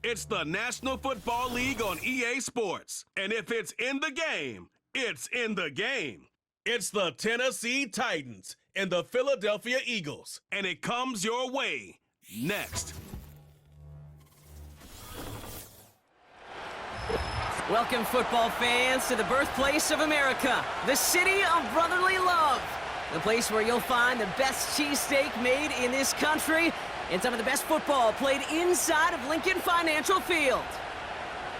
It's the National Football League on EA Sports. And if it's in the game, it's in the game. It's the Tennessee Titans and the Philadelphia Eagles. And it comes your way next. Welcome, football fans, to the birthplace of America, the city of brotherly love. The place where you'll find the best cheesesteak made in this country and some of the best football played inside of Lincoln Financial Field.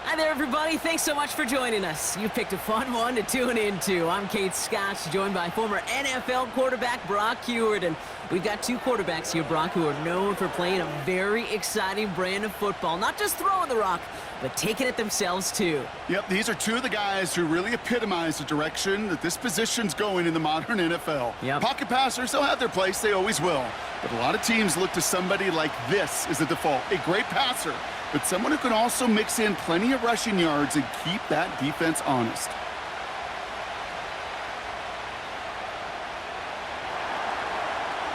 Hi there, everybody. Thanks so much for joining us. You picked a fun one to tune into. I'm Kate Scott, joined by former NFL quarterback Brock Huard. And we've got two quarterbacks here, Brock, who are known for playing a very exciting brand of football. Not just throwing the rock, but taking it themselves, too. Yep, these are two of the guys who really epitomize the direction that this position's going in the modern NFL. Yep. Pocket passers, they'll have their place. They always will. But a lot of teams look to somebody like this as the default. A great passer, but someone who can also mix in plenty of rushing yards and keep that defense honest.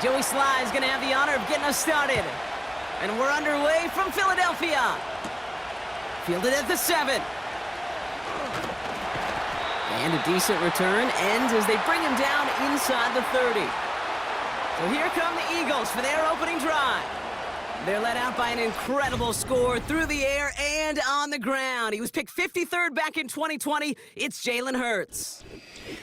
Joey Sly is going to have the honor of getting us started. And we're underway from Philadelphia. Fielded at the 7. And a decent return ends as they bring him down inside the 30. So here come the Eagles for their opening drive. They're led out by an incredible score through the air and on the ground. He was picked 53rd back in 2020. It's Jalen Hurts.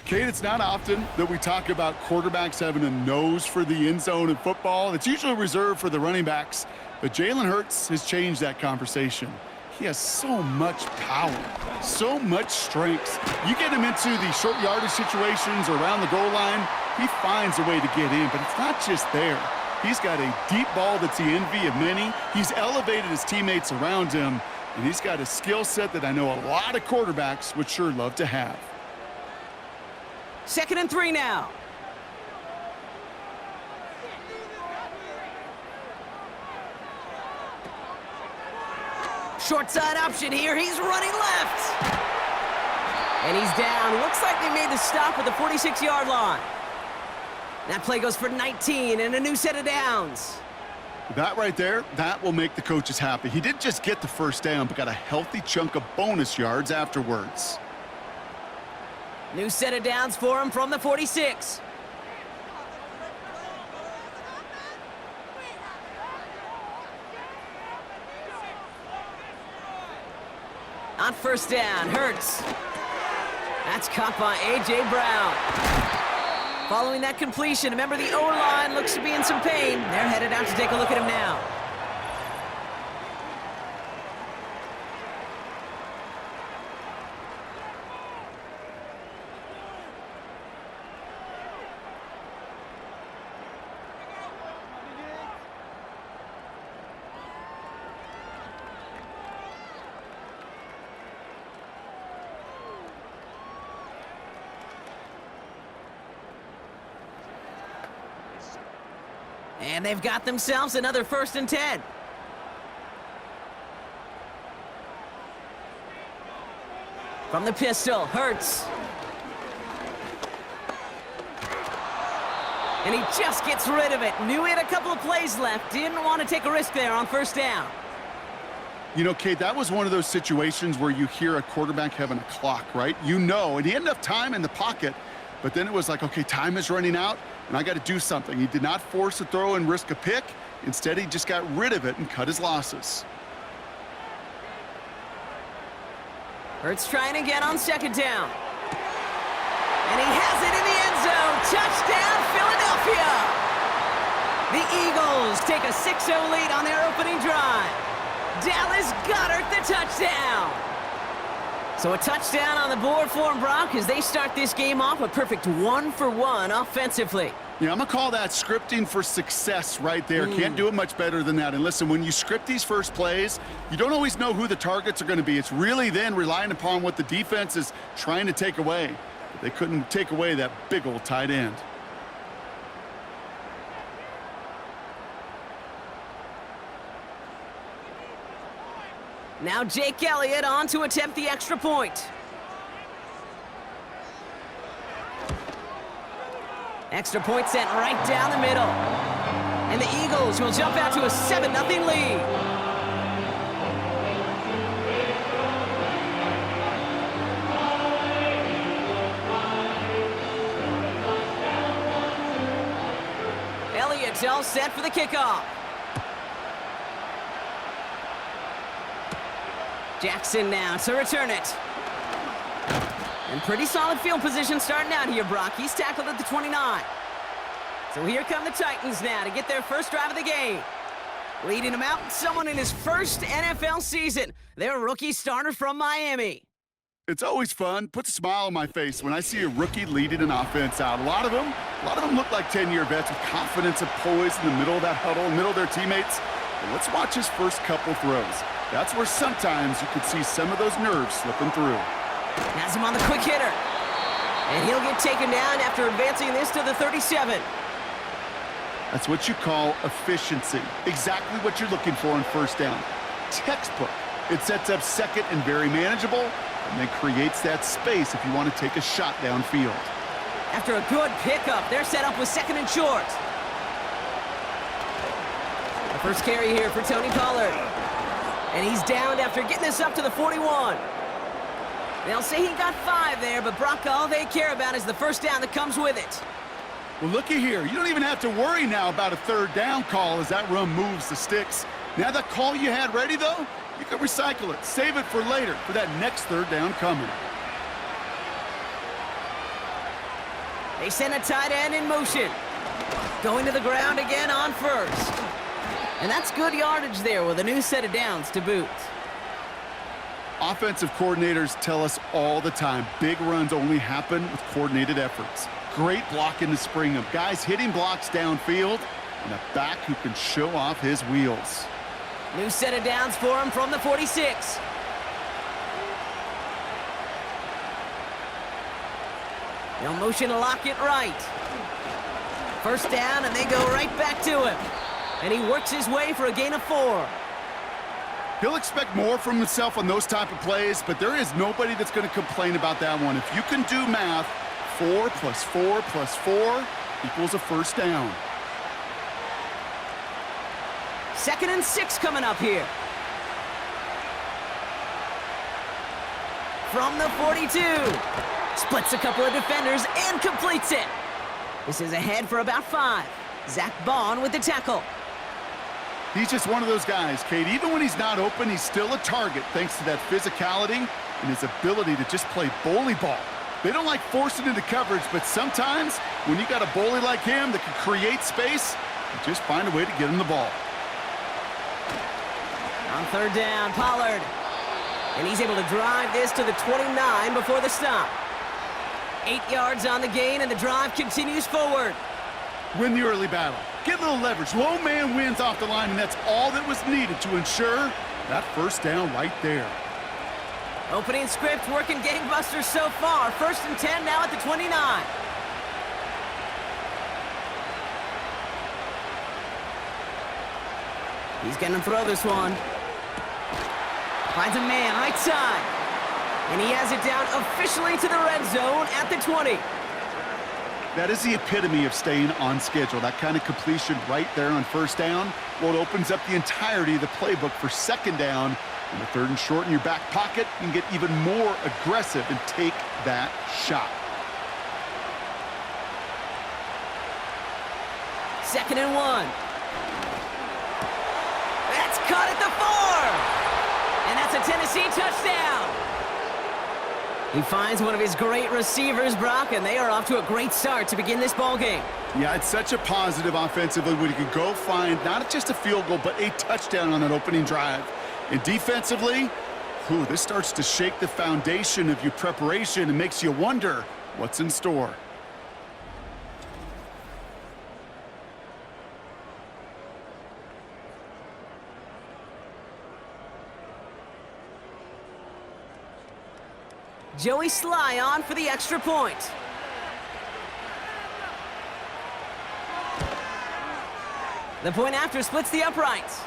Kate, it's not often that we talk about quarterbacks having a nose for the end zone in football. It's usually reserved for the running backs. But Jalen Hurts has changed that conversation. He has so much power, so much strength. You get him into the short yardage situations around the goal line, he finds a way to get in, but it's not just there. He's got a deep ball that's the envy of many. He's elevated his teammates around him, and he's got a skill set that I know a lot of quarterbacks would sure love to have. 2nd and 3 now. Short side option here. He's running left. And he's down. Looks like they made the stop at the 46-yard line. That play goes for 19 and a new set of downs. That right there, that will make the coaches happy. He didn't just get the first down, but got a healthy chunk of bonus yards afterwards. New set of downs for him from the 46. On first down, Hurts. That's caught by A.J. Brown. Following that completion, remember the O-line looks to be in some pain. They're headed out to take a look at him now. And they've got themselves another 1st and 10. From the pistol, Hurts. And he just gets rid of it. Knew he had a couple of plays left. Didn't want to take a risk there on first down. You know, Kate, that was one of those situations where you hear a quarterback having a clock, right? You know, and he had enough time in the pocket, but then it was like, okay, time is running out, and I got to do something. He did not force a throw and risk a pick. Instead, he just got rid of it and cut his losses. Hurts trying to get on 2nd down. And he has it in the end zone. Touchdown, Philadelphia! The Eagles take a 6-0 lead on their opening drive. Dallas Goedert the touchdown. So a touchdown on the board for him, Brock, as they start this game off a perfect 1-for-1 offensively. Yeah, I'm going to call that scripting for success right there. Can't do it much better than that. And listen, when you script these first plays, you don't always know who the targets are going to be. It's really then relying upon what the defense is trying to take away. But they couldn't take away that big old tight end. Now Jake Elliott on to attempt the extra point. Extra point sent right down the middle. And the Eagles will jump out to a 7-0 lead. It's all set for the kickoff. Jackson now to return it. And pretty solid field position starting out here, Brock. He's tackled at the 29. So here come the Titans now to get their first drive of the game. Leading them out, someone in his first NFL season. Their rookie starter from Miami. It's always fun, puts a smile on my face when I see a rookie leading an offense out. A lot of them look like 10-year vets with confidence and poise in the middle of that huddle, in the middle of their teammates. But let's watch his first couple throws. That's where sometimes you could see some of those nerves slipping through. Has him on the quick hitter. And he'll get taken down after advancing this to the 37. That's what you call efficiency. Exactly what you're looking for on first down. Textbook. It sets up second and very manageable, and then creates that space if you want to take a shot downfield. After a good pickup, they're set up with second and short. The first carry here for Tony Pollard. And he's downed after getting this up to the 41. They'll say he got 5 there, but Brock, all they care about is the first down that comes with it. Well, looky here. You don't even have to worry now about a third down call as that run moves the sticks. Now that call you had ready, though, you can recycle it. Save it for later for that next third down coming. They send a tight end in motion. Going to the ground again on first. And that's good yardage there with a new set of downs to boot. Offensive coordinators tell us all the time, big runs only happen with coordinated efforts. Great blocking to spring them. Guys hitting blocks downfield, and a back who can show off his wheels. New set of downs for him from the 46. They'll motion to lock it right. First down, and they go right back to him. And he works his way for a gain of 4. He'll expect more from himself on those type of plays, but there is nobody that's going to complain about that one. If you can do math, 4 plus 4 plus 4 equals a first down. 2nd and 6 coming up here. From the 42. Splits a couple of defenders and completes it. This is ahead for about 5. Zach Bond with the tackle. He's just one of those guys, Kate. Even when he's not open, he's still a target thanks to that physicality and his ability to just play bully ball. They don't like forcing into coverage, but sometimes when you got a bully like him that can create space, you just find a way to get him the ball. On third down, Pollard. And he's able to drive this to the 29 before the stop. 8 yards on the gain, and the drive continues forward. Win the early battle. Get a little leverage. Low man wins off the line, and that's all that was needed to ensure that first down right there. Opening script working gangbusters so far. 1st and 10 now at the 29. He's going to throw this one. Finds a man right side. And he has it down officially to the red zone at the 20. That is the epitome of staying on schedule. That kind of completion right there on first down. Well, it opens up the entirety of the playbook for second down. And the 3rd and short in your back pocket, you can get even more aggressive and take that shot. 2nd and 1. That's caught at the 4. And that's a Tennessee touchdown. He finds one of his great receivers, Brock, and they are off to a great start to begin this ball game. Yeah, it's such a positive offensively when you can go find not just a field goal, but a touchdown on that opening drive. And defensively, this starts to shake the foundation of your preparation and makes you wonder what's in store. Joey Sly on for the extra point. The point after splits the uprights.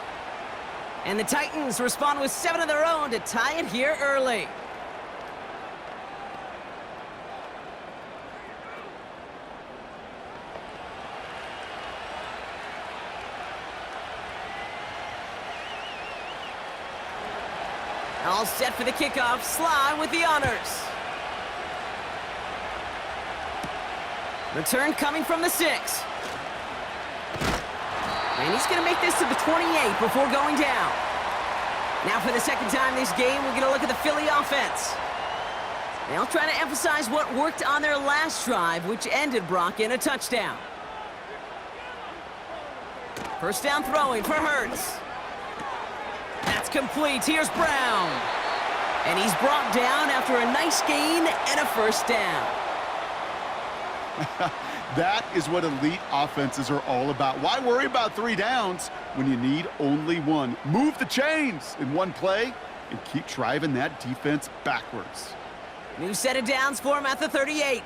And the Titans respond with 7 of their own to tie it here early. All set for the kickoff. Sly with the honors. Return coming from the 6. And he's going to make this to the 28 before going down. Now for the second time this game, we're going to look at the Philly offense. They'll try to emphasize what worked on their last drive, which ended, Brock, in a touchdown. First down throwing for Hurts. That's complete. Here's Brown. And he's brought down after a nice gain and a first down. That is what elite offenses are all about. Why worry about 3 downs when you need only 1? Move the chains in one play and keep driving that defense backwards. New set of downs for him at the 38.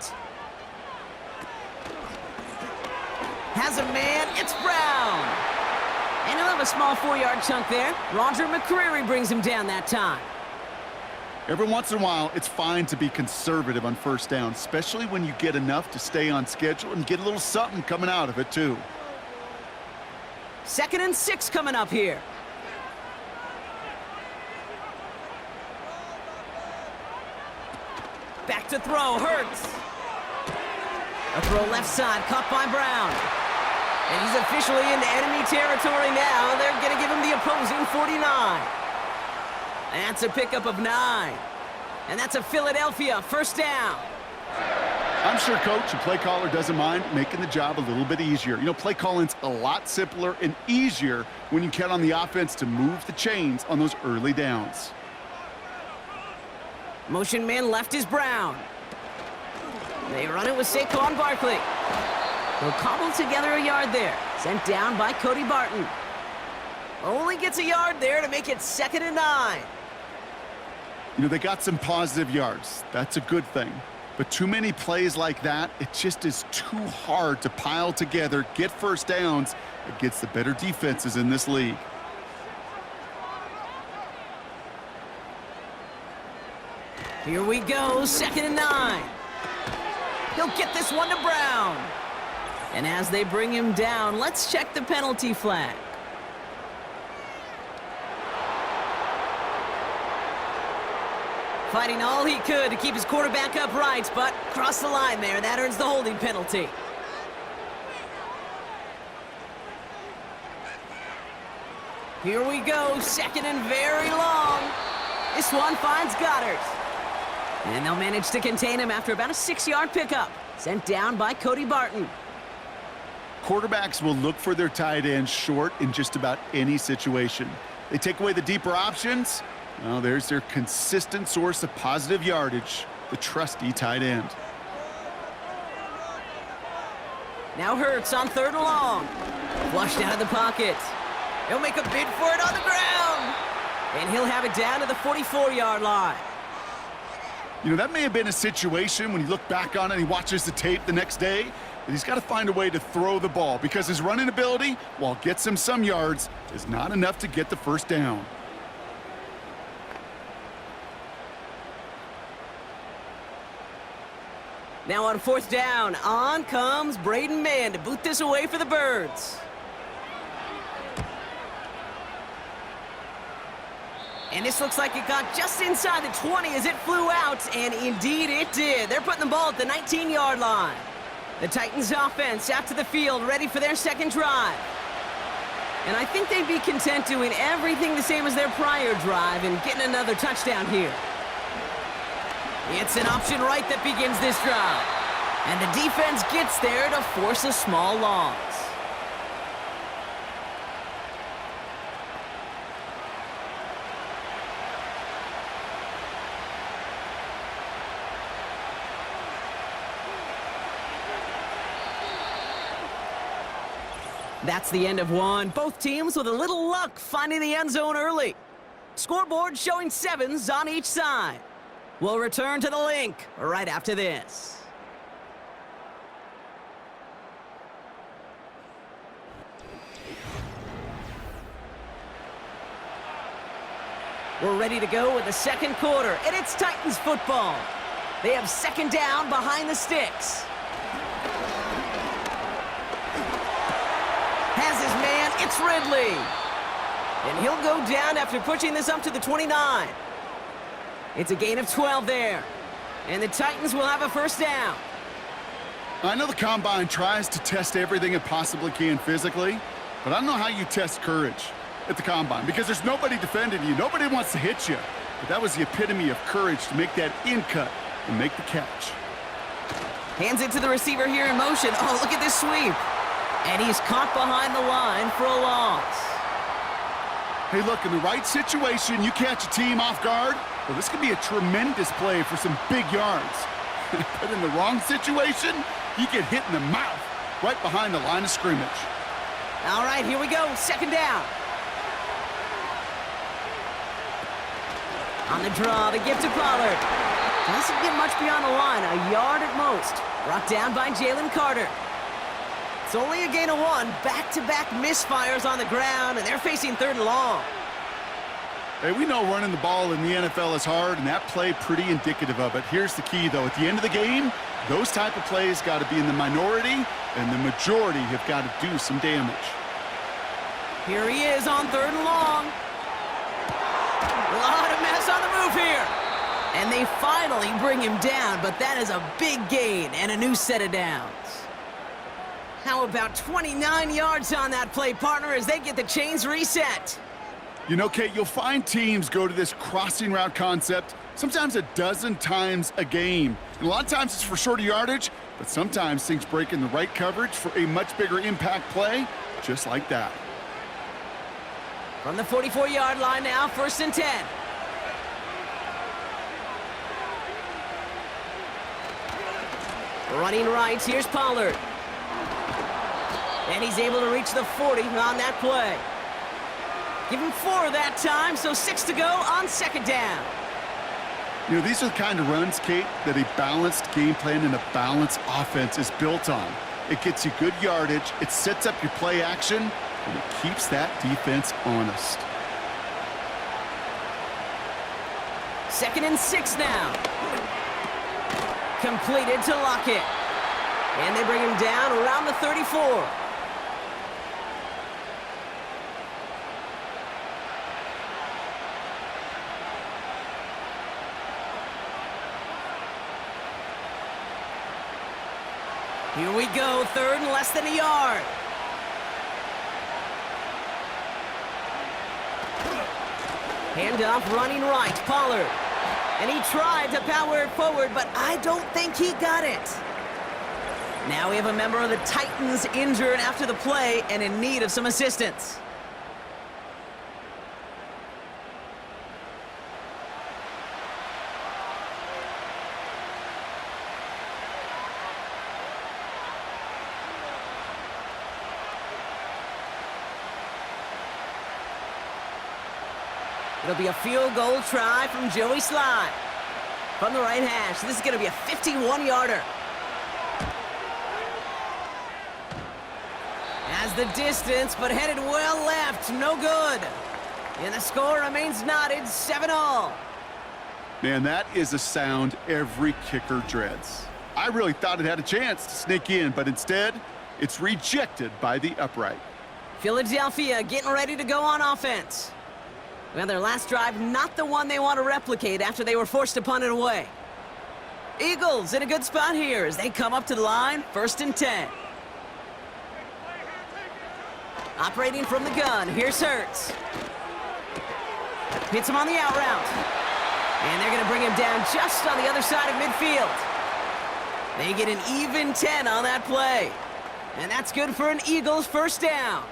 Has a man, it's Brown. And he'll have a small 4-yard chunk there. Roger McCreary brings him down that time. Every once in a while, it's fine to be conservative on first down, especially when you get enough to stay on schedule and get a little something coming out of it, too. 2nd and 6 coming up here. Back to throw, Hurts. A throw left side, caught by Brown. And he's officially into enemy territory now. They're going to give him the opposing 49. That's a pickup of 9. And that's a Philadelphia first down. I'm sure coach and play caller doesn't mind making the job a little bit easier. You know, play calling's a lot simpler and easier when you count on the offense to move the chains on those early downs. Motion man left is Brown. They run it with Saquon Barkley. They'll cobble together a yard there. Sent down by Cody Barton. Only gets a yard there to make it 2nd and 9. You know, they got some positive yards. That's a good thing. But too many plays like that, it just is too hard to pile together, get first downs against the better defenses in this league. Here we go, 2nd and 9. He'll get this one to Brown. And as they bring him down, let's check the penalty flag. Fighting all he could to keep his quarterback upright, but crossed the line there. That earns the holding penalty. Here we go, 2nd and very long. This one finds Goddard. And they'll manage to contain him after about a 6-yard pickup. Sent down by Cody Barton. Quarterbacks will look for their tight end short in just about any situation. They take away the deeper options. Well, there's their consistent source of positive yardage, the trusty tight end. Now Hurts on 3rd and long. Flushed out of the pocket. He'll make a bid for it on the ground. And he'll have it down to the 44-yard line. You know, that may have been a situation when you look back on it and he watches the tape the next day, that he's got to find a way to throw the ball because his running ability, while it gets him some yards, is not enough to get the first down. Now on 4th down, on comes Braden Mann to boot this away for the Birds. And this looks like it got just inside the 20 as it flew out, and indeed it did. They're putting the ball at the 19-yard line. The Titans offense out to the field, ready for their second drive. And I think they'd be content doing everything the same as their prior drive and getting another touchdown here. It's an option right that begins this drive. And the defense gets there to force a small loss. That's the end of one. Both teams with a little luck finding the end zone early. Scoreboard showing 7s on each side. We'll return to the link right after this. We're ready to go with the second quarter, and it's Titans football. They have 2nd down behind the sticks. Has his man, it's Ridley. And he'll go down after pushing this up to the 29. It's a gain of 12 there. And the Titans will have a first down. I know the Combine tries to test everything it possibly can physically, But I don't know how you test courage at the combine because there's nobody defending you. Nobody wants to hit you. But that was the epitome of courage to make that in cut and make the catch. Hands it to the receiver here in motion. Oh, look at this sweep. And he's caught behind the line for a loss. Hey, look, in the right situation, you catch a team off guard. Well, this could be a tremendous play for some big yards. But in the wrong situation, you get hit in the mouth right behind the line of scrimmage. All right, here we go. Second down. On the draw, the gift to Pollard. Doesn't get much beyond the line, a yard at most. Brought down by Jalen Carter. It's only a gain of 1. Back-to-back misfires on the ground, and they're facing 3rd and long. Hey, we know running the ball in the NFL is hard, and that play pretty indicative of it. Here's the key, though. At the end of the game, those type of plays got to be in the minority, and the majority have got to do some damage. Here he is on 3rd and long. A lot of mess on the move here. And they finally bring him down, but that is a big gain and a new set of downs. How about 29 yards on that play, partner, as they get the chains reset? You know, Kate, you'll find teams go to this crossing route concept sometimes a dozen times a game. And a lot of times it's for shorter yardage, but sometimes things break in the right coverage for a much bigger impact play, just like that. From the 44-yard line now, 1st and 10. Running right, here's Pollard. And he's able to reach the 40 on that play. Give him 4 that time, so 6 to go on 2nd down. You know, these are the kind of runs, Kate, that a balanced game plan and a balanced offense is built on. It gets you good yardage, it sets up your play action, and it keeps that defense honest. 2nd and 6 now. Completed to Lockett. And they bring him down around the 34. Here we go, 3rd and less than a yard. Handoff running right, Pollard. And he tried to power it forward, but I don't think he got it. Now we have a member of the Titans injured after the play and in need of some assistance. It'll be a field goal try from Joey Sly. From the right hash, this is going to be a 51-yarder. Has the distance, but headed well left. No good. And the score remains knotted, 7-all. Man, that is a sound every kicker dreads. I really thought it had a chance to sneak in, but instead, it's rejected by the upright. Philadelphia getting ready to go on offense. Well, their last drive, not the one they want to replicate after they were forced to punt it away. Eagles in a good spot here as they come up to the line, 1st and 10. Operating from the gun, here's Hurts. Hits him on the out route. And they're going to bring him down just on the other side of midfield. They get an even 10 on that play. And that's good for an Eagles 1st down.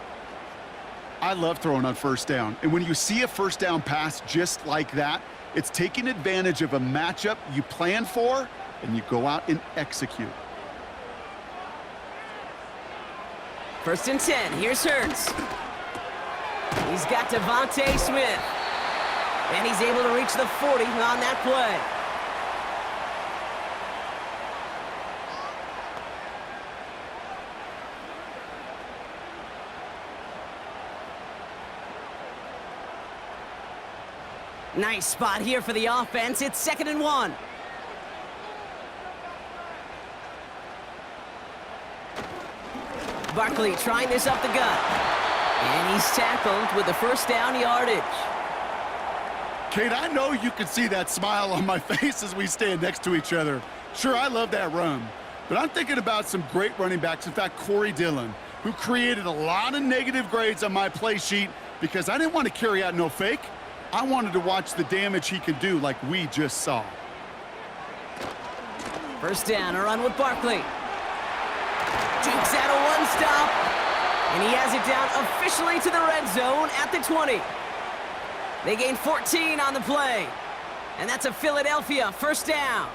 I love throwing on 1st down. And when you see a 1st down pass just like that, it's taking advantage of a matchup you plan for, and you go out and execute. 1st and 10, here's Hurts. He's got Devontae Smith. And he's able to reach the 40 on that play. Nice spot here for the offense. It's 2nd and 1. Barkley trying this up the gut. And he's tackled with the 1st down yardage. Kate, I know you can see that smile on my face as we stand next to each other. Sure, I love that run. But I'm thinking about some great running backs. In fact, Corey Dillon. who created a lot of negative grades on my play sheet because I didn't want to carry out no fake. I wanted to watch the damage he could do like we just saw. First down, a run with Barkley. Jukes out a one-stop, and he has it down officially to the red zone at the 20. They gain 14 on the play, and that's a Philadelphia first down.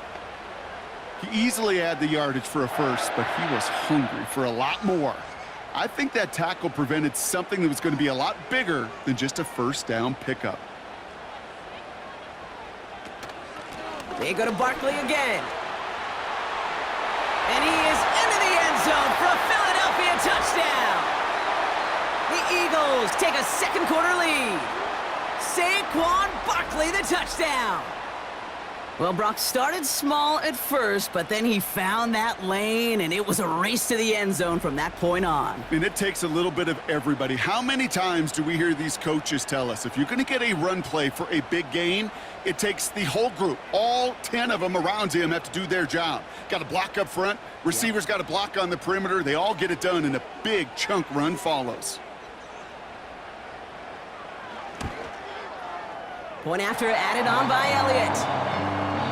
He easily had the yardage for a first, but he was hungry for a lot more. I think that tackle prevented something that was going to be a lot bigger than just a first down pickup. They go to Barkley again. And he is into the end zone for a Philadelphia touchdown. The Eagles take a second quarter lead. Saquon Barkley, the touchdown. Well, Brock started small at first, but then he found that lane, and it was a race to the end zone from that point on. And it takes a little bit of everybody. How many times do we hear these coaches tell us, if you're going to get a run play for a big gain, it takes the whole group, all 10 of them around him have to do their job. Got to block up front, receivers got to block on the perimeter. They all get it done, and a big chunk run follows. Point after added on by Elliott.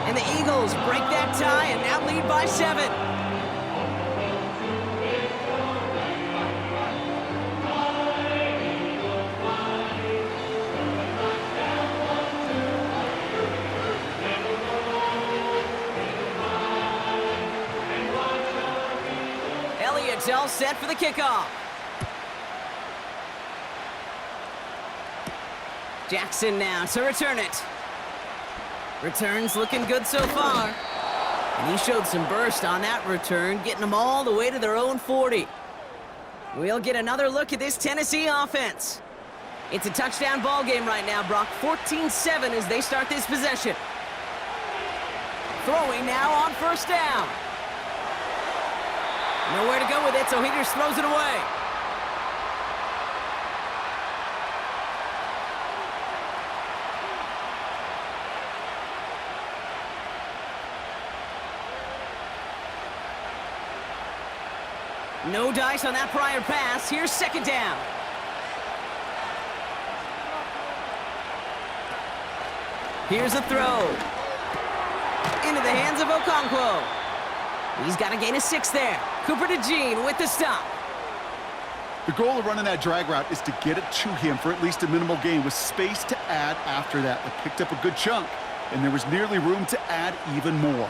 And the Eagles break that tie and now lead by 7. Elliott's all set for the kickoff. Jackson now to return it. Returns looking good so far. And he showed some burst on that return, getting them all the way to their own 40. We'll get another look at this Tennessee offense. It's a touchdown ball game right now, Brock. 14-7 as they start this possession. Throwing now on first down. Nowhere to go with it, so he just throws it away. No dice on that prior pass. Here's second down. Here's a throw. Into the hands of Okonkwo. He's got to gain a 6 there. Cooper DeJean with the stop. The goal of running that drag route is to get it to him for at least a minimal gain with space to add after that. They picked up a good chunk, and there was nearly room to add even more.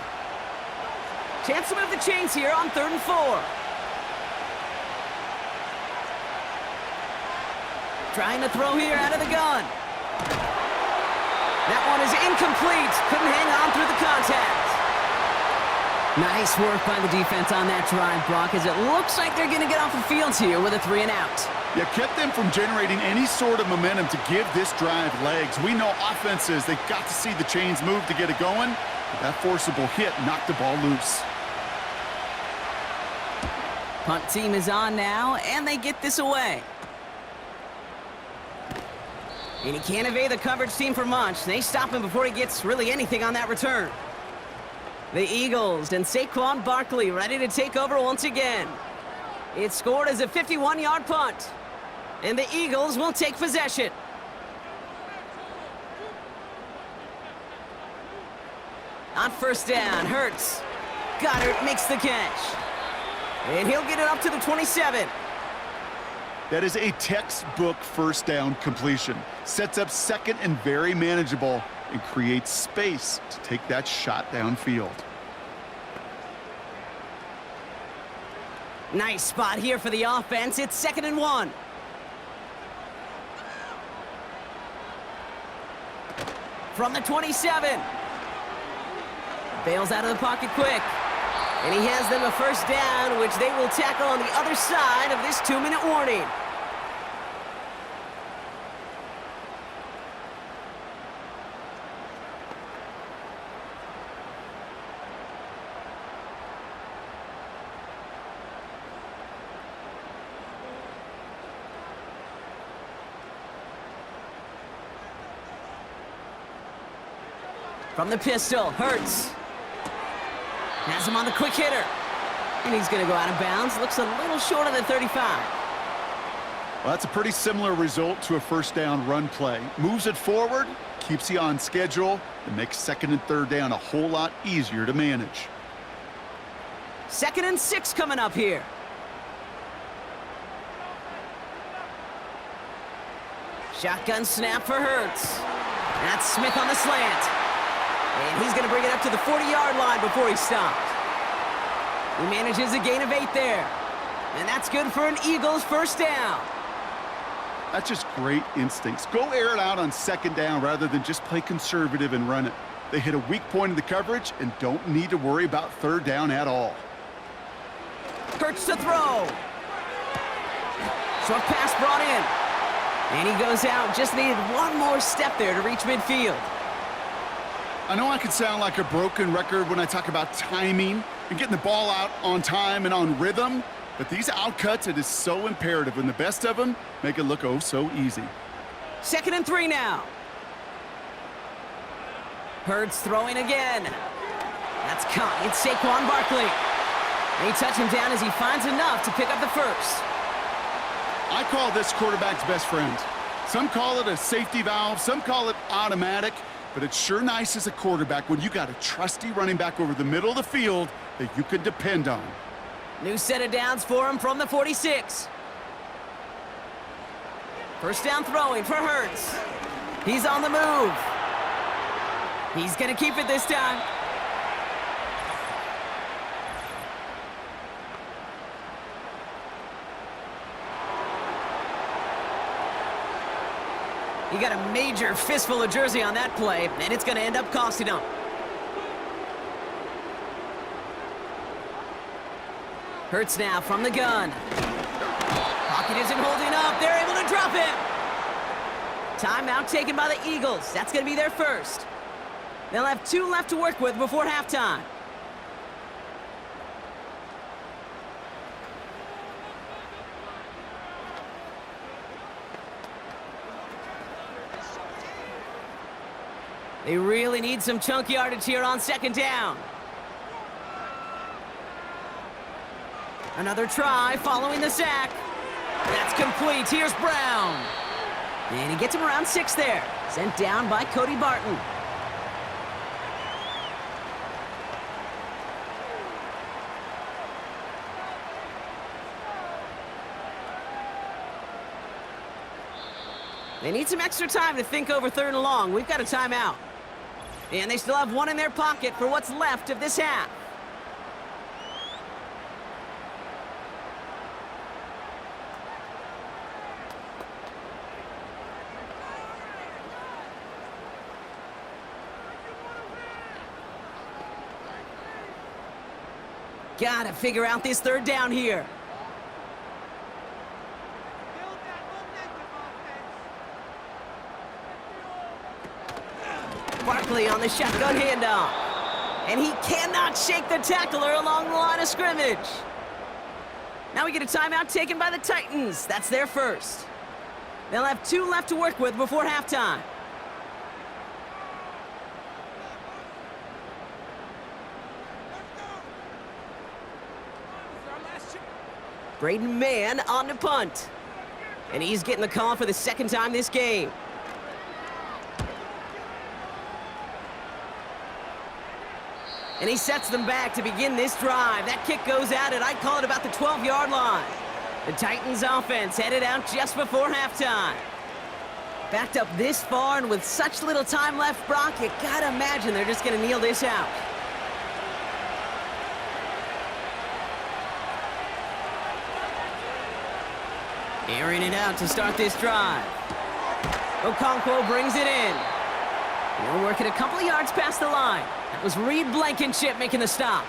Chance to move the chains here on 3rd and 4. Trying to throw here out of the gun. That one is incomplete. Couldn't hang on through the contact. Nice work by the defense on that drive, Brock, as it looks like they're going to get off the field here with a 3 and out. Yeah, kept them from generating any sort of momentum to give this drive legs. We know offenses, they've got to see the chains move to get it going. But that forcible hit knocked the ball loose. Punt team is on now, and they get this away. And he can't evade the coverage team for much. They stop him before he gets really anything on that return. The Eagles and Saquon Barkley ready to take over once again. It's scored as a 51-yard punt. And the Eagles will take possession. On first down, Hurts. Goddard makes the catch. And he'll get it up to the 27. That is a textbook first down completion. Sets up second and very manageable and creates space to take that shot downfield. Nice spot here for the offense. It's 2nd and 1. From the 27. Bails out of the pocket quick. And he has them a first down, which they will tackle on the other side of this 2-minute warning. From the pistol, Hurts. Has him on the quick hitter. And he's going to go out of bounds. Looks a little short of the 35. Well, that's a pretty similar result to a first down run play. Moves it forward, keeps you on schedule, and makes second and third down a whole lot easier to manage. 2nd and 6 coming up here. Shotgun snap for Hurts. That's Smith on the slant. And he's going to bring it up to the 40-yard line before he stopped. He manages a gain of 8 there. And that's good for an Eagles first down. That's just great instincts. Go air it out on second down rather than just play conservative and run it. They hit a weak point in the coverage and don't need to worry about third down at all. Hurts to throw. Short pass brought in. And he goes out. Just needed one more step there to reach midfield. I know I can sound like a broken record when I talk about timing and getting the ball out on time and on rhythm, but these outcuts, it is so imperative, and the best of them make it look oh so easy. 2nd and 3 now. Hurts throwing again. That's caught. It's Saquon Barkley. They touch him down as he finds enough to pick up the first. I call this quarterback's best friend. Some call it a safety valve, some call it automatic, but it's sure nice as a quarterback when you got a trusty running back over the middle of the field that you can depend on. New set of downs for him from the 46. First down throwing for Hurts. He's on the move. He's going to keep it this time. He got a major fistful of jersey on that play, and it's going to end up costing him. Hurts now from the gun. Pocket isn't holding up. They're able to drop him. Timeout taken by the Eagles. That's going to be their first. They'll have 2 left to work with before halftime. They really need some chunk yardage here on second down. Another try following the sack. That's complete. Here's Brown. And he gets him around 6 there. Sent down by Cody Barton. They need some extra time to think over 3rd and long. We've got a timeout. And they still have 1 in their pocket for what's left of this half. Gotta figure out this 3rd down here. Barkley on the shotgun handoff. And he cannot shake the tackler along the line of scrimmage. Now we get a timeout taken by the Titans. That's their first. They'll have 2 left to work with before halftime. Braden Mann on the punt. And he's getting the call for the 2nd time this game. And he sets them back to begin this drive. That kick goes out at, I'd call it about the 12-yard line. The Titans offense headed out just before halftime. Backed up this far and with such little time left, Brock, you gotta imagine they're just gonna kneel this out. Airing it out to start this drive. Okonkwo brings it in. He'll work it a couple of yards past the line. That was Reed Blankenship making the stop.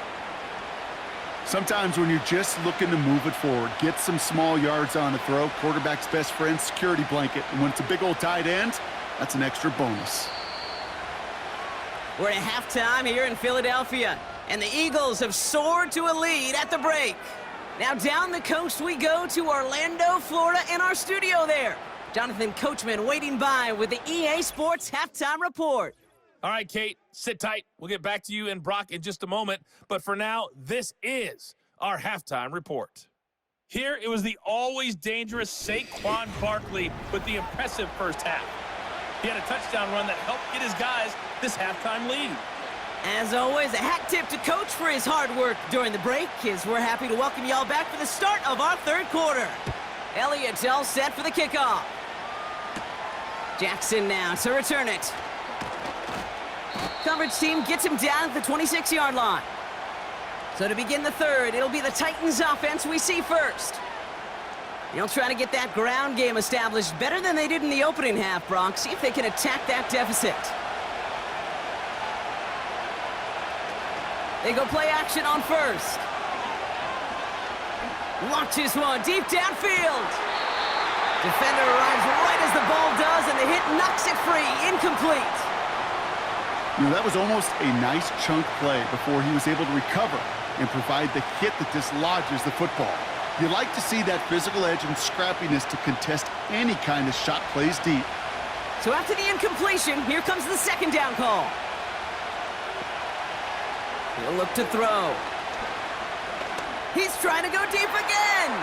Sometimes when you're just looking to move it forward, get some small yards on a throw, quarterback's best friend, security blanket. And when it's a big old tight end, that's an extra bonus. We're at halftime here in Philadelphia, and the Eagles have soared to a lead at the break. Now down the coast we go to Orlando, Florida, in our studio there. Jonathan Coachman waiting by with the EA Sports Halftime Report. All right, Kate, sit tight. We'll get back to you and Brock in just a moment. But for now, this is our halftime report. Here, it was the always dangerous Saquon Barkley with the impressive first half. He had a touchdown run that helped get his guys this halftime lead. As always, a hat tip to Coach for his hard work during the break, as we're happy to welcome y'all back for the start of our third quarter. Elliott's all set for the kickoff. Jackson now to return it. Coverage team gets him down at the 26-yard line. So to begin the third, it'll be the Titans offense we see first. They'll try to get that ground game established better than they did in the opening half, Brock. See if they can attack that deficit. They go play action on first. Launches one deep downfield. Defender arrives right as the ball does, and the hit knocks it free. Incomplete. You know, that was almost a nice chunk play before he was able to recover and provide the hit that dislodges the football. You like to see that physical edge and scrappiness to contest any kind of shot plays deep. So after the incompletion, here comes the second down call. He'll look to throw. He's trying to go deep again.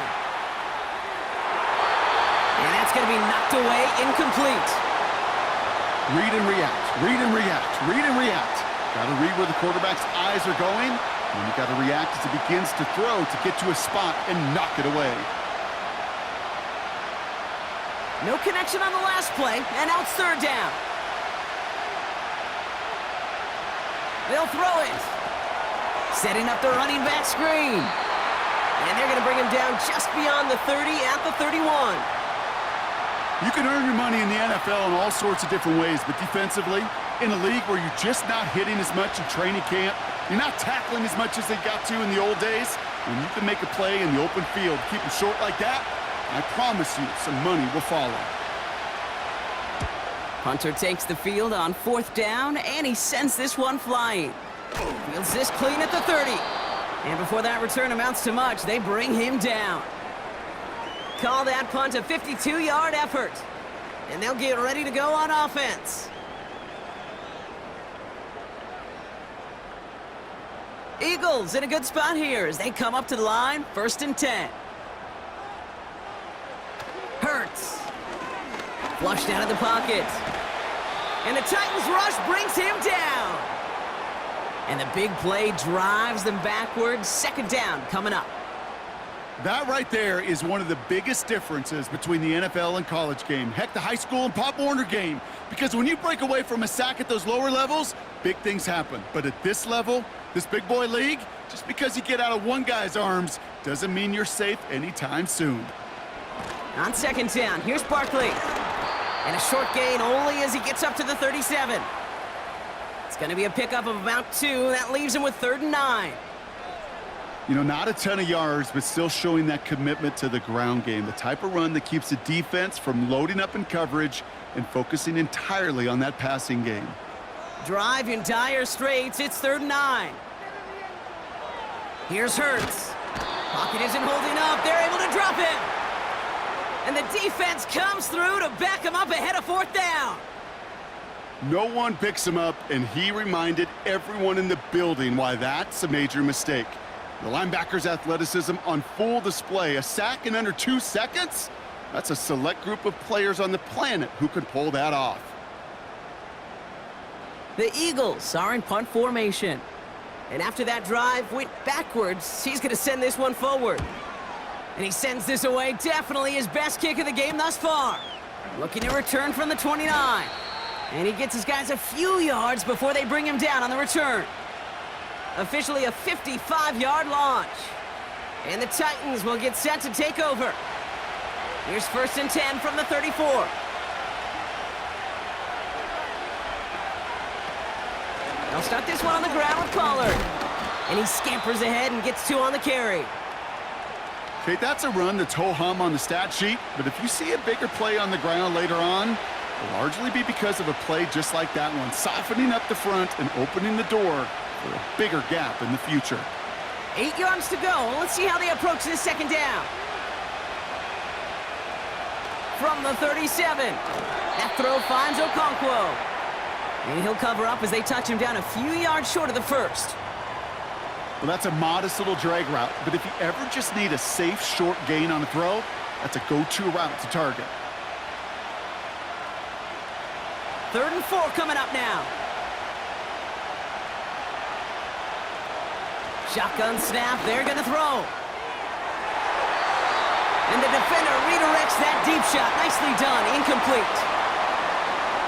And that's going to be knocked away, incomplete. Read and react, read and react, read and react. Got to read where the quarterback's eyes are going, and you got to react as he begins to throw to get to a spot and knock it away. No connection on the last play, and now it's third down. They'll throw it. Setting up the running back screen. And they're going to bring him down just beyond the 30 at the 31. You can earn your money in the NFL in all sorts of different ways, but defensively, in a league where you're just not hitting as much in training camp, you're not tackling as much as they got to in the old days, when you can make a play in the open field, keep it short like that, I promise you some money will follow. Hunter takes the field on fourth down, and he sends this one flying. Fields this clean at the 30. And before that return amounts to much, they bring him down. Call that punt a 52-yard effort. And they'll get ready to go on offense. Eagles in a good spot here as they come up to the line, 1st and 10. Hurts. Flushed out of the pocket. And the Titans rush brings him down. And the big play drives them backwards. 2nd down coming up. That right there is one of the biggest differences between the NFL and college game. Heck, the high school and Pop Warner game. Because when you break away from a sack at those lower levels, big things happen. But at this level, this big boy league, just because you get out of one guy's arms doesn't mean you're safe anytime soon. On 2nd down, here's Barkley. And a short gain only as he gets up to the 37. It's going to be a pickup of about 2. That leaves him with 3rd and 9. You know, not a ton of yards, but still showing that commitment to the ground game. The type of run that keeps the defense from loading up in coverage and focusing entirely on that passing game. Drive in dire straits. It's 3rd and 9. Here's Hurts. Pocket isn't holding up. They're able to drop him. And the defense comes through to back him up ahead of 4th down. No one picks him up, and he reminded everyone in the building why that's a major mistake. The linebacker's athleticism on full display. A sack in under 2 seconds? That's a select group of players on the planet who could pull that off. The Eagles are in punt formation. And after that drive went backwards, he's going to send this one forward. And he sends this away, definitely his best kick of the game thus far. Looking to return from the 29. And he gets his guys a few yards before they bring him down on the return. Officially a 55-yard launch. And the Titans will get set to take over. Here's 1st and 10 from the 34. They'll start this one on the ground with Pollard. And he scampers ahead and gets 2 on the carry. Okay, that's a run that's ho-hum on the stat sheet, but if you see a bigger play on the ground later on, it'll largely be because of a play just like that one, softening up the front and opening the door for a bigger gap in the future. 8 yards to go. Let's see how they approach this 2nd down. From the 37, that throw finds Okonkwo. And he'll cover up as they touch him down a few yards short of the 1st. Well, that's a modest little drag route, but if you ever just need a safe, short gain on a throw, that's a go-to route to target. 3rd and 4 coming up now. Shotgun snap, they're gonna throw. And the defender redirects that deep shot. Nicely done, incomplete.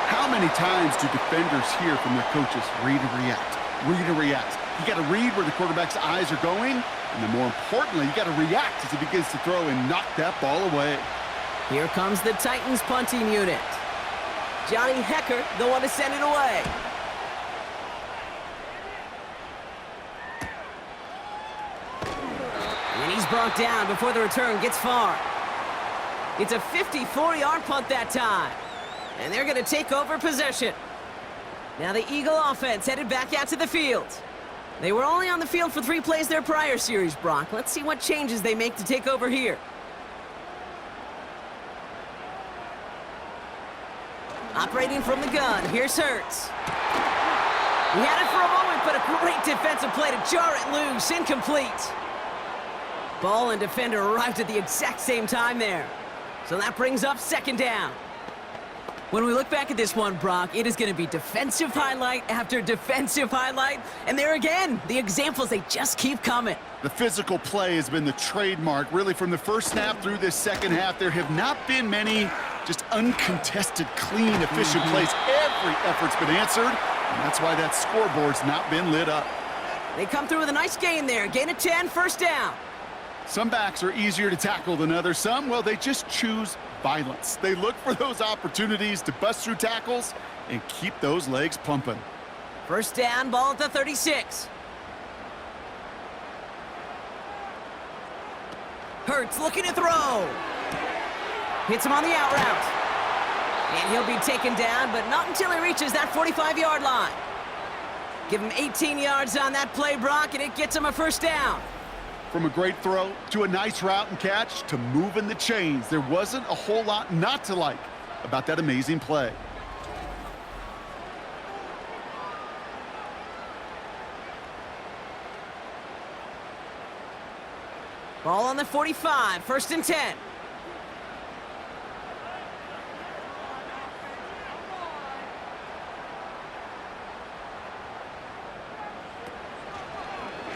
How many times do defenders hear from their coaches, read and react, read and react? You got to read where the quarterback's eyes are going, and then more importantly, you got to react as he begins to throw and knock that ball away. Here comes the Titans punting unit. Johnny Hecker, the one to send it away. And he's brought down before the return gets far. It's a 54-yard punt that time. And they're going to take over possession. Now the Eagle offense headed back out to the field. They were only on the field for 3 plays their prior series, Brock. Let's see what changes they make to take over here. Operating from the gun, here's Hurts. He had it for a moment, but a great defensive play to jar it loose. Incomplete. Ball and defender arrived at the exact same time there. So that brings up 2nd down. When we look back at this one, Brock, it is going to be defensive highlight after defensive highlight. And there again, the examples, they just keep coming. The physical play has been the trademark, really, from the first snap through this second half. There have not been many just uncontested, clean, efficient plays. Every effort's been answered, and that's why that scoreboard's not been lit up. They come through with a nice gain there. Gain of 10, 1st down. Some backs are easier to tackle than others. Some, well, they just choose violence. They look for those opportunities to bust through tackles and keep those legs pumping. 1st down, ball at the 36. Hurts looking to throw. Hits him on the out route. And he'll be taken down, but not until he reaches that 45-yard line. Give him 18 yards on that play, Brock, and it gets him a 1st down. From a great throw to a nice route and catch to moving the chains, there wasn't a whole lot not to like about that amazing play. Ball on the 45, 1st and 10.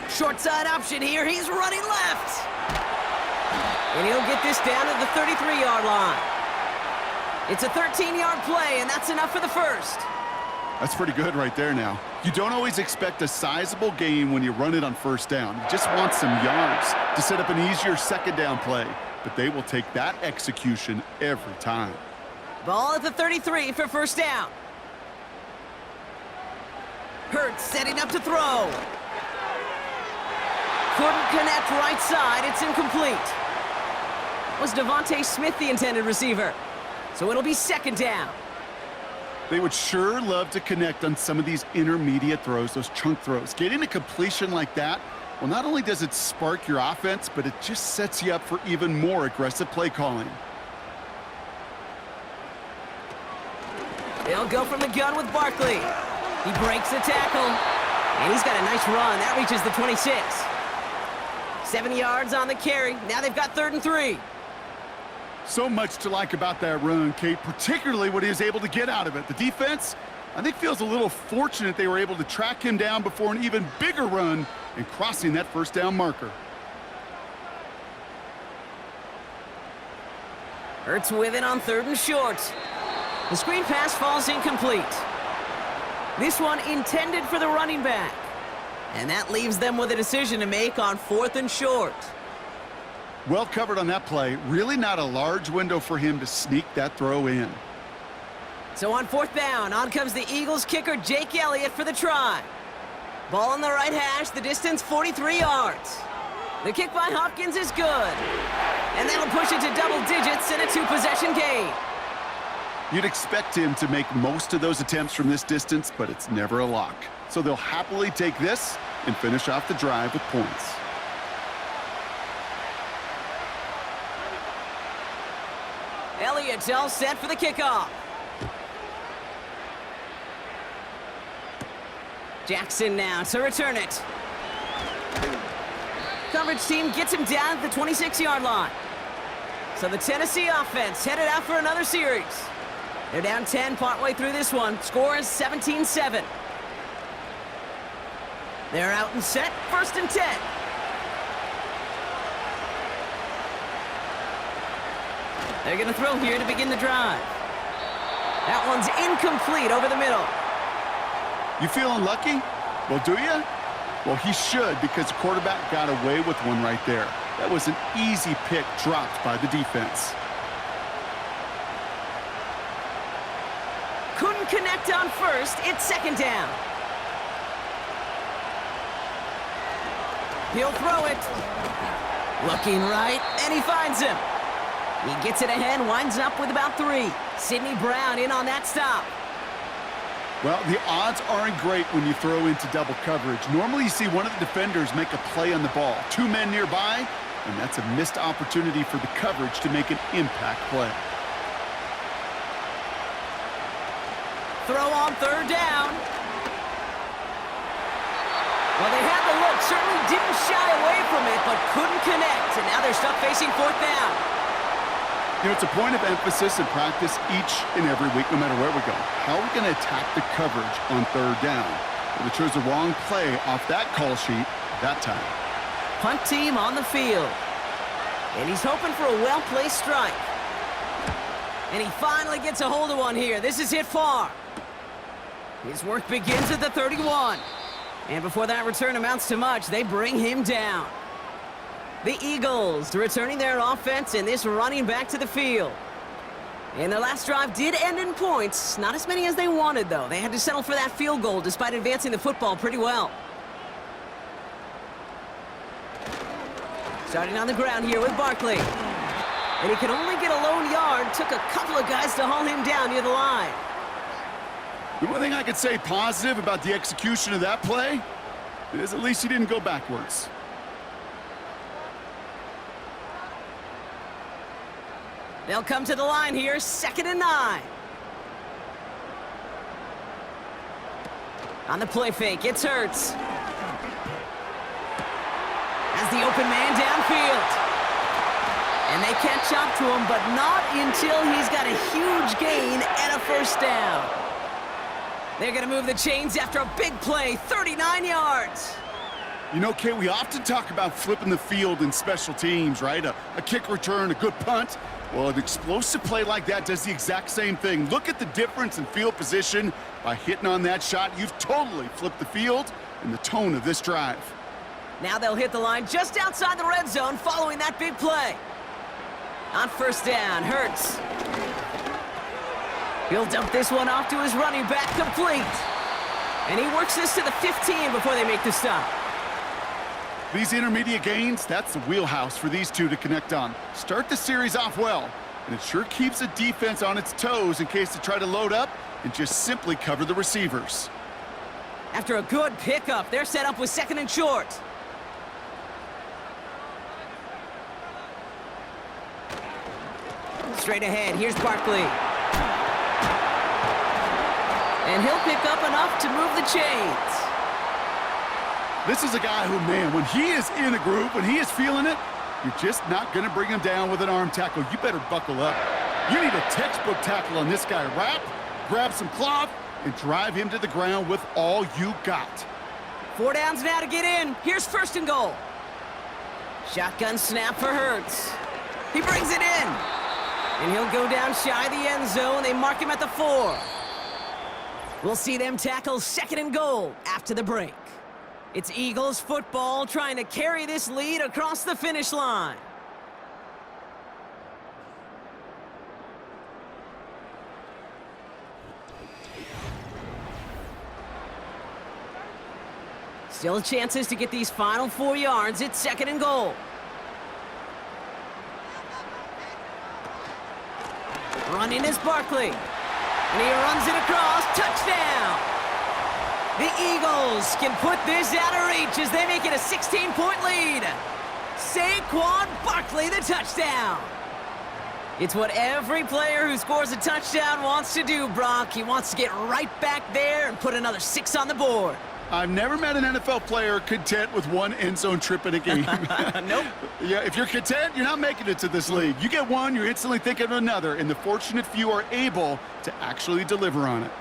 Short side option here. He's running left. And he'll get this down to the 33-yard line. It's a 13-yard play, and that's enough for the 1st. That's pretty good right there now. You don't always expect a sizable gain when you run it on 1st down. You just want some yards to set up an easier 2nd down play. But they will take that execution every time. Ball at the 33 for 1st down. Hurts setting up to throw. Couldn't connect right side. It's incomplete. Was Devontae Smith the intended receiver? So it'll be 2nd down. They would sure love to connect on some of these intermediate throws, those chunk throws. Getting a completion like that, well, not only does it spark your offense, but it just sets you up for even more aggressive play calling. They'll go from the gun with Barkley. He breaks the tackle, and he's got a nice run. That reaches the 26. 7 yards on the carry. Now they've got 3rd and 3. So much to like about that run, Kate, particularly what he was able to get out of it. The defense, I think, feels a little fortunate they were able to track him down before an even bigger run and crossing that 1st down marker. Hurts with it on 3rd and short. The screen pass falls incomplete. This one intended for the running back. And that leaves them with a decision to make on 4th and short. Well covered on that play. Really not a large window for him to sneak that throw in. So on 4th down, on comes the Eagles kicker, Jake Elliott, for the try. Ball on the right hash, the distance 43 yards. The kick by Hopkins is good. And that'll push it to double digits in a 2-possession game. You'd expect him to make most of those attempts from this distance, but it's never a lock. So they'll happily take this and finish off the drive with points. Elliott's all set for the kickoff. Jackson now to return it. Coverage team gets him down at the 26-yard line. So the Tennessee offense headed out for another series. They're down 10 partway through this one. Score is 17-7. They're out and set, 1st and 10. They're going to throw here to begin the drive. That one's incomplete over the middle. You feeling lucky? Well, do you? Well, he should, because the quarterback got away with one right there. That was an easy pick dropped by the defense. Couldn't connect on first. It's 2nd down. He'll throw it. Looking right, and he finds him. He gets it ahead, winds up with about 3. Sidney Brown in on that stop. Well, the odds aren't great when you throw into double coverage. Normally you see one of the defenders make a play on the ball. 2 men nearby, and that's a missed opportunity for the coverage to make an impact play. Throw on 3rd down. Well, they had the look, certainly didn't shy away from it, but couldn't connect, and now they're stuck facing 4th down. You know, it's a point of emphasis in practice each and every week, no matter where we go. How are we going to attack the coverage on 3rd down? Well, they chose the wrong play off that call sheet that time. Punt team on the field. And he's hoping for a well-placed strike. And he finally gets a hold of one here. This is hit far. His work begins at the 31. And before that return amounts to much, they bring him down. The Eagles returning their offense and this running back to the field. And their last drive did end in points. Not as many as they wanted, though. They had to settle for that field goal despite advancing the football pretty well. Starting on the ground here with Barkley. And he could only get a lone yard. Took a couple of guys to haul him down near the line. The one thing I could say positive about the execution of that play is at least he didn't go backwards. They'll come to the line here, 2nd and 9. On the play fake, it's Hurts. Has the open man downfield. And they catch up to him, but not until he's got a huge gain and a 1st down. They're going to move the chains after a big play, 39 yards. You know, Kate, we often talk about flipping the field in special teams, right? A kick return, a good punt. Well, an explosive play like that does the exact same thing. Look at the difference in field position. By hitting on that shot, you've totally flipped the field and the tone of this drive. Now they'll hit the line just outside the red zone following that big play. On 1st down, Hurts. He'll dump this one off to his running back, complete. And he works this to the 15 before they make the stop. These intermediate gains, that's the wheelhouse for these two to connect on. Start the series off well, and it sure keeps the defense on its toes in case they try to load up and just simply cover the receivers. After a good pickup, they're set up with 2nd and short. Straight ahead, here's Barkley. And he'll pick up enough to move the chains. This is a guy who, man, when he is in a groove, when he is feeling it, you're just not going to bring him down with an arm tackle. You better buckle up. You need a textbook tackle on this guy. Wrap, grab some cloth, and drive him to the ground with all you got. 4 downs now to get in. Here's 1st and goal. Shotgun snap for Hurts. He brings it in. And he'll go down shy of the end zone. They mark him at the 4. We'll see them tackle 2nd and goal after the break. It's Eagles football trying to carry this lead across the finish line. Still chances to get these final 4 yards. It's 2nd and goal. Running is Barkley. And he runs it across. Touchdown! The Eagles can put this out of reach as they make it a 16-point lead. Saquon Barkley, the touchdown. It's what every player who scores a touchdown wants to do, Brock. He wants to get right back there and put another 6 on the board. I've never met an NFL player content with one end zone trip in a game. Nope. Yeah, if you're content, you're not making it to this league. You get one, you're instantly thinking of another, and the fortunate few are able to actually deliver on it.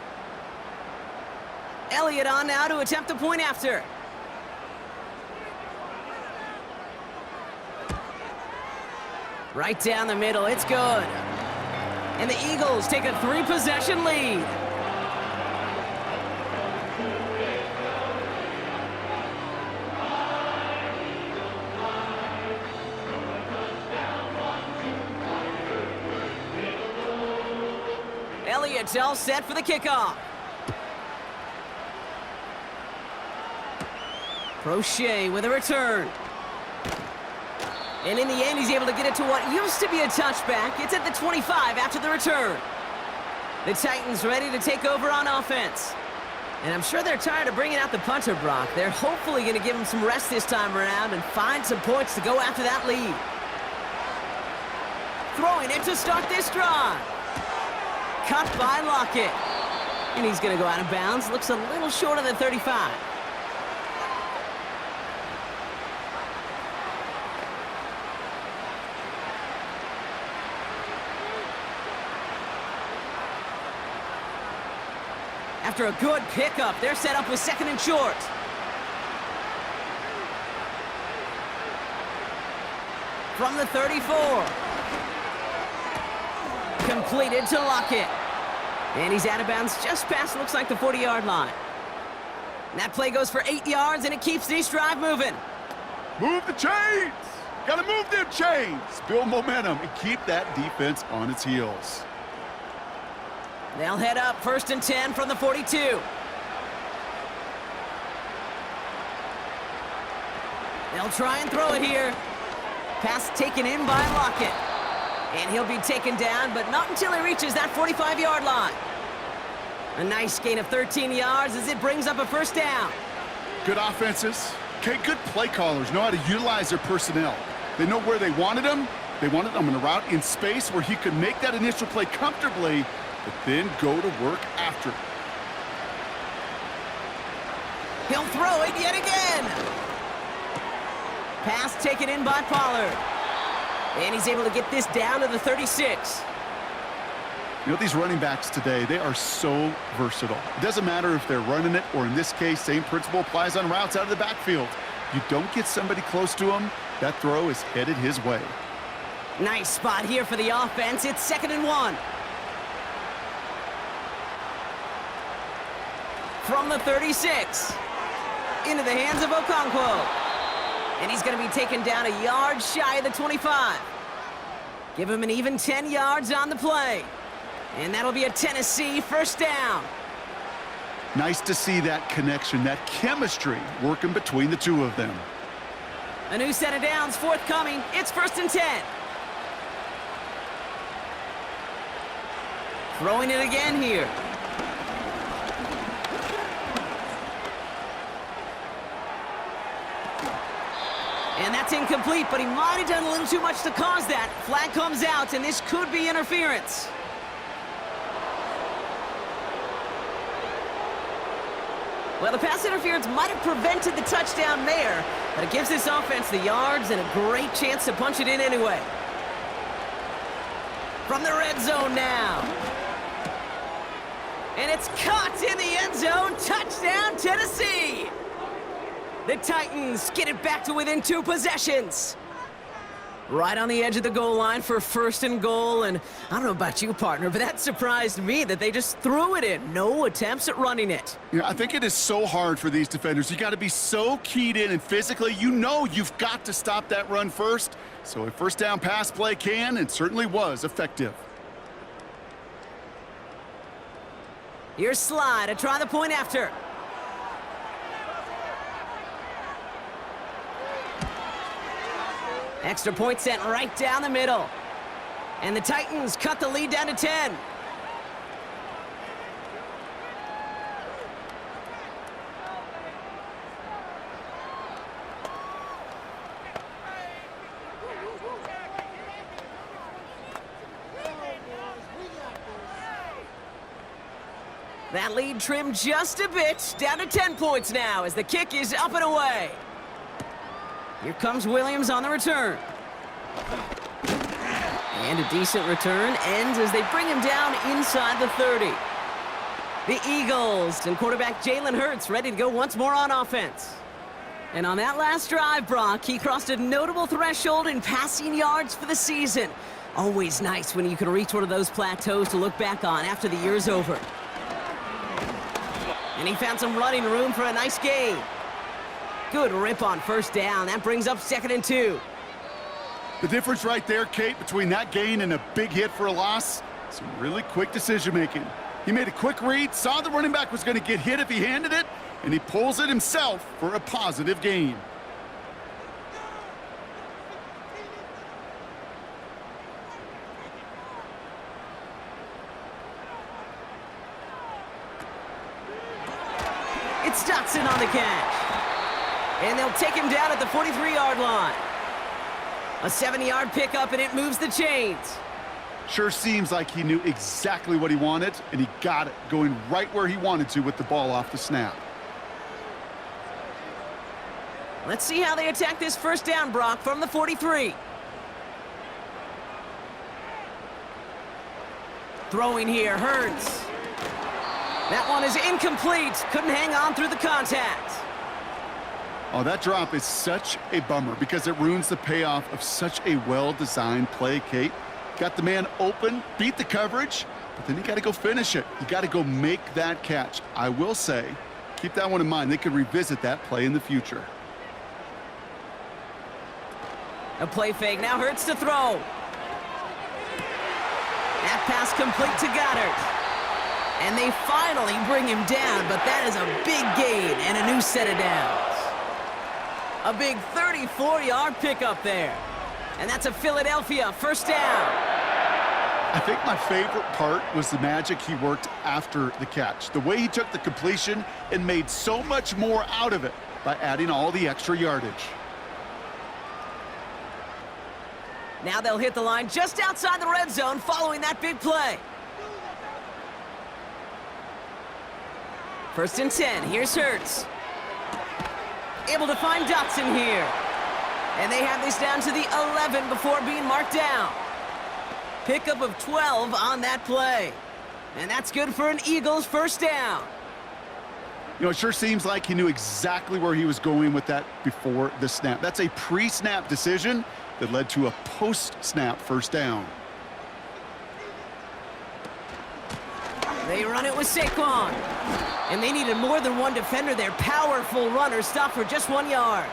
Elliott on now to attempt the point after. Right down the middle, it's good. And the Eagles take a 3-possession lead. Elliott's all set for the kickoff. Crochet with a return. And in the end, he's able to get it to what used to be a touchback. It's at the 25 after the return. The Titans ready to take over on offense. And I'm sure they're tired of bringing out the punter, Brock. They're hopefully going to give him some rest this time around and find some points to go after that lead. Throwing it to start this drive. Cut by Lockett. And he's going to go out of bounds. Looks a little short of the 35. After a good pickup, they're set up with 2nd and short. From the 34. Completed to Lockett. And he's out of bounds just past, looks like, the 40-yard line. And that play goes for 8 yards, and it keeps this drive moving. Move the chains! Gotta move them chains! Build momentum and keep that defense on its heels. They'll head up 1st and 10 from the 42. They'll try and throw it here. Pass taken in by Lockett. And he'll be taken down, but not until he reaches that 45-yard line. A nice gain of 13 yards as it brings up a 1st down. Good offenses. Okay, good play callers know how to utilize their personnel. They know where they wanted them. They wanted them in a route in space where he could make that initial play comfortably, but then go to work after. He'll throw it yet again. Pass taken in by Pollard. And he's able to get this down to the 36. You know, these running backs today, they are so versatile. It doesn't matter if they're running it, or in this case, same principle applies on routes out of the backfield. You don't get somebody close to him, that throw is headed his way. Nice spot here for the offense. It's 2nd and 1. From the 36. Into the hands of Okonkwo. And he's going to be taken down a yard shy of the 25. Give him an even 10 yards on the play. And that'll be a Tennessee 1st down. Nice to see that connection, that chemistry working between the two of them. A new set of downs forthcoming. It's 1st and 10. Throwing it again here. And that's incomplete, but he might have done a little too much to cause that. Flag comes out, and this could be interference. Well, the pass interference might have prevented the touchdown there, but it gives this offense the yards and a great chance to punch it in anyway. From the red zone now. And it's caught in the end zone. Touchdown, Tennessee! The Titans get it back to within 2 possessions. Right on the edge of the goal line for 1st and goal, and I don't know about you, partner, but that surprised me that they just threw it in. No attempts at running it. Yeah, I think it is so hard for these defenders. You got to be so keyed in, and physically, you know you've got to stop that run first. So a 1st down pass play can and certainly was effective. Here's Slide to try the point after. Extra point sent right down the middle. And the Titans cut the lead down to 10. That lead trimmed just a bit, down to 10 points now as the kick is up and away. Here comes Williams on the return. And a decent return ends as they bring him down inside the 30. The Eagles and quarterback Jalen Hurts ready to go once more on offense. And on that last drive, Brock, he crossed a notable threshold in passing yards for the season. Always nice when you can reach one of those plateaus to look back on after the year's over. And he found some running room for a nice gain. Good rip on first down. That brings up 2nd and 2. The difference right there, Kate, between that gain and a big hit for a loss, some really quick decision-making. He made a quick read, saw the running back was going to get hit if he handed it, and he pulls it himself for a positive gain. It's Dotson on the catch. And they'll take him down at the 43-yard line. A 70-yard pickup, and it moves the chains. Sure seems like he knew exactly what he wanted, and he got it, going right where he wanted to with the ball off the snap. Let's see how they attack this first down, Brock, from the 43. Throwing here, Hurts. That one is incomplete. Couldn't hang on through the contact. Oh, that drop is such a bummer because it ruins the payoff of such a well-designed play, Kate. Got the man open, beat the coverage, but then you got to go finish it. You got to go make that catch. I will say, keep that one in mind. They could revisit that play in the future. A play fake. Now Hurts to throw. That pass complete to Goddard. And they finally bring him down, but that is a big gain and a new set of downs. A big 34-yard pickup there. And that's a Philadelphia first down. I think my favorite part was the magic he worked after the catch. The way he took the completion and made so much more out of it by adding all the extra yardage. Now they'll hit the line just outside the red zone following that big play. 1st and 10. Here's Hurts. Able to find Dotson here. And they have this down to the 11 before being marked down. Pickup of 12 on that play. And that's good for an Eagles first down. You know, it sure seems like he knew exactly where he was going with that before the snap. That's a pre-snap decision that led to a post-snap first down. They run it with Saquon. And they needed more than one defender there. Powerful runner stopped for just 1 yard.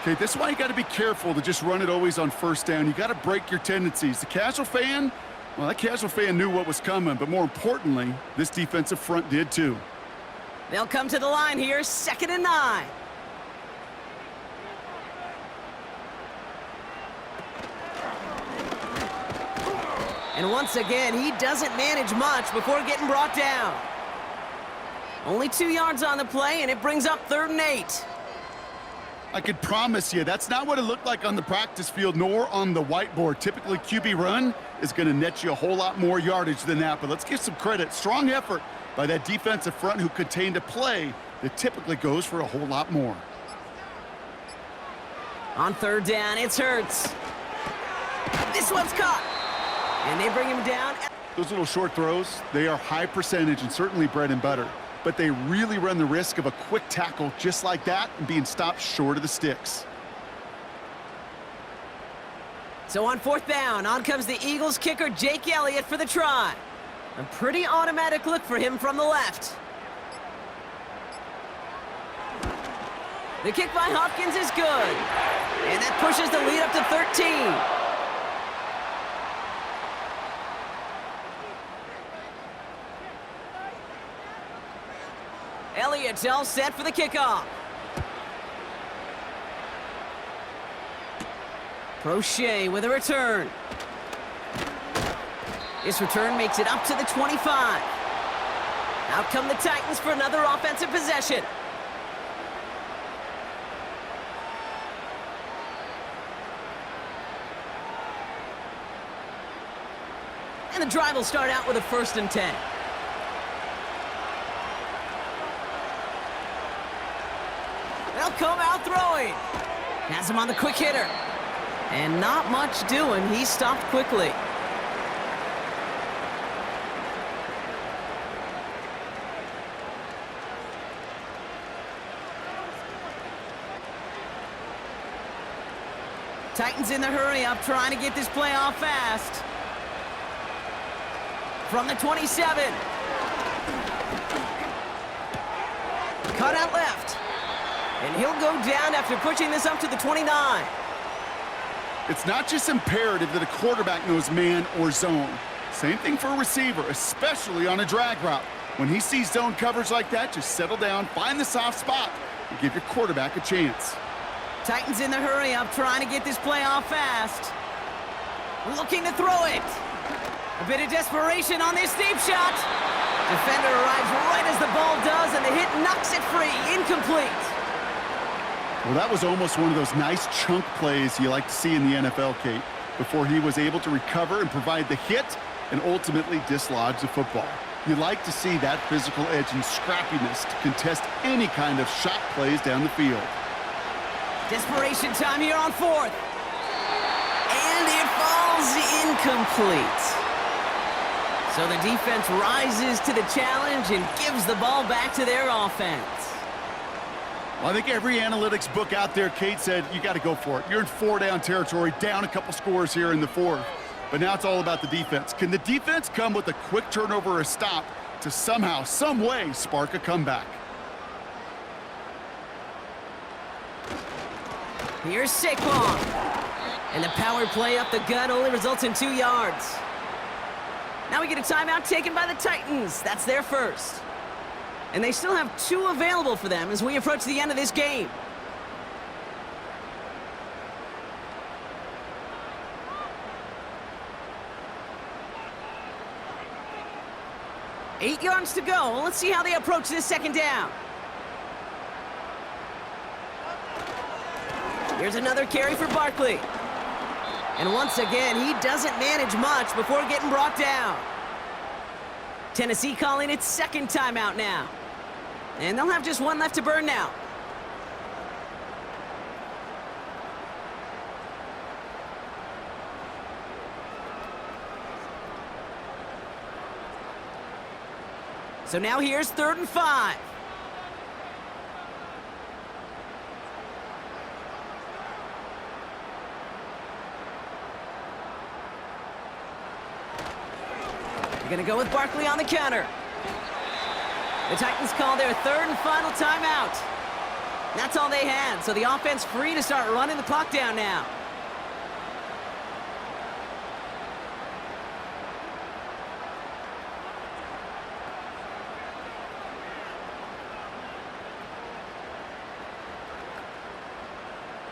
Okay, this is why you got to be careful to just run it always on first down. You got to break your tendencies. The casual fan, well, that casual fan knew what was coming, but more importantly, this defensive front did too. They'll come to the line here, 2nd and 9. And once again, he doesn't manage much before getting brought down. Only 2 yards on the play, and it brings up 3rd and 8. I could promise you that's not what it looked like on the practice field nor on the whiteboard. Typically, QB run is going to net you a whole lot more yardage than that, but let's give some credit. Strong effort by that defensive front who contained a play that typically goes for a whole lot more. On 3rd down, it's Hurts. This one's caught. And they bring him down. Those little short throws, they are high percentage and certainly bread and butter, but they really run the risk of a quick tackle just like that and being stopped short of the sticks. So on 4th down, on comes the Eagles kicker, Jake Elliott, for the try. A pretty automatic look for him from the left. The kick by Hopkins is good. And that pushes the lead up to 13. Elliott's all set for the kickoff. Prochet with a return. This return makes it up to the 25. Out come the Titans for another offensive possession. And the drive will start out with a 1st and 10. They'll come out throwing. Has him on the quick hitter. And not much doing. He stopped quickly. Titans in the hurry-up, trying to get this play off fast. From the 27. Cut out left. And he'll go down after pushing this up to the 29. It's not just imperative that a quarterback knows man or zone. Same thing for a receiver, especially on a drag route. When he sees zone coverage like that, just settle down, find the soft spot, and give your quarterback a chance. Titans in the hurry-up, trying to get this play off fast. Looking to throw it. A bit of desperation on this deep shot. Defender arrives right as the ball does, and the hit knocks it free. Incomplete. Well, that was almost one of those nice chunk plays you like to see in the NFL, Kate, before he was able to recover and provide the hit and ultimately dislodge the football. You like to see that physical edge and scrappiness to contest any kind of shot plays down the field. Desperation time here on fourth. And it falls incomplete. So the defense rises to the challenge and gives the ball back to their offense. Well, I think every analytics book out there, Kate, said you got to go for it. You're in four-down territory, down a couple scores here in the fourth. But now it's all about the defense. Can the defense come with a quick turnover or a stop to somehow, some way, spark a comeback? Here's Saquon. And the power play up the gut only results in 2 yards. Now we get a timeout taken by the Titans. That's their first. And they still have 2 available for them as we approach the end of this game. Eight yards to go. Let's see how they approach this second down. Here's another carry for Barkley. And once again, he doesn't manage much before getting brought down. Tennessee calling its second timeout now. And they'll have just 1 left to burn now. So now here's 3rd and 5. They're going to go with Barkley on the counter. The Titans call their 3rd and final timeout. That's all they had, so the offense free to start running the clock down now.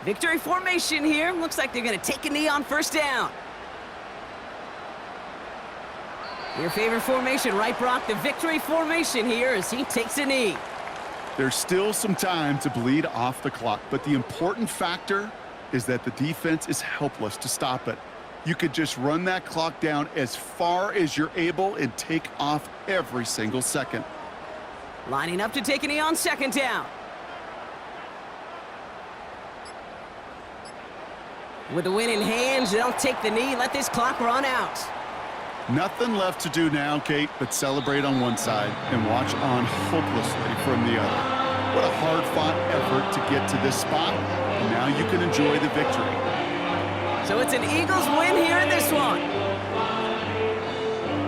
Victory formation here. Looks like they're going to take a knee on first down. Your favorite formation, right, Brock? The victory formation here as he takes a knee. There's still some time to bleed off the clock, but the important factor is that the defense is helpless to stop it. You could just run that clock down as far as you're able and take off every single second. Lining up to take a knee on second down. With the win in hand, they'll take the knee and let this clock run out. Nothing left to do now, Kate, but celebrate on one side and watch on hopelessly from the other. What a hard-fought effort to get to this spot, and now you can enjoy the victory. So it's an Eagles win here in this one.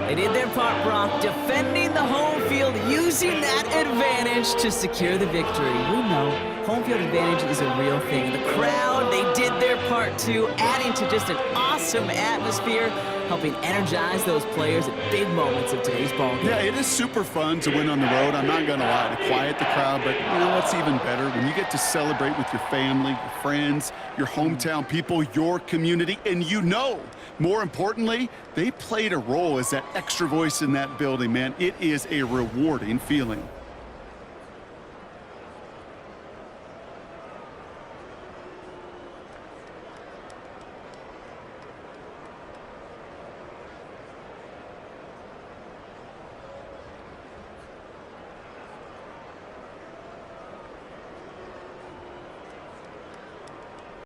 They did their part, Brock, defending the home field, using that advantage to secure the victory. We know home field advantage is a real thing. The crowd, they did their part too, adding to just an awesome atmosphere, helping energize those players at big moments of today's ballgame. Yeah, it is super fun to win on the road. I'm not going to lie, to quiet the crowd, but you know what's even better? When you get to celebrate with your family, your friends, your hometown people, your community, and you know, more importantly, they played a role as that extra voice in that building, man. It is a rewarding feeling.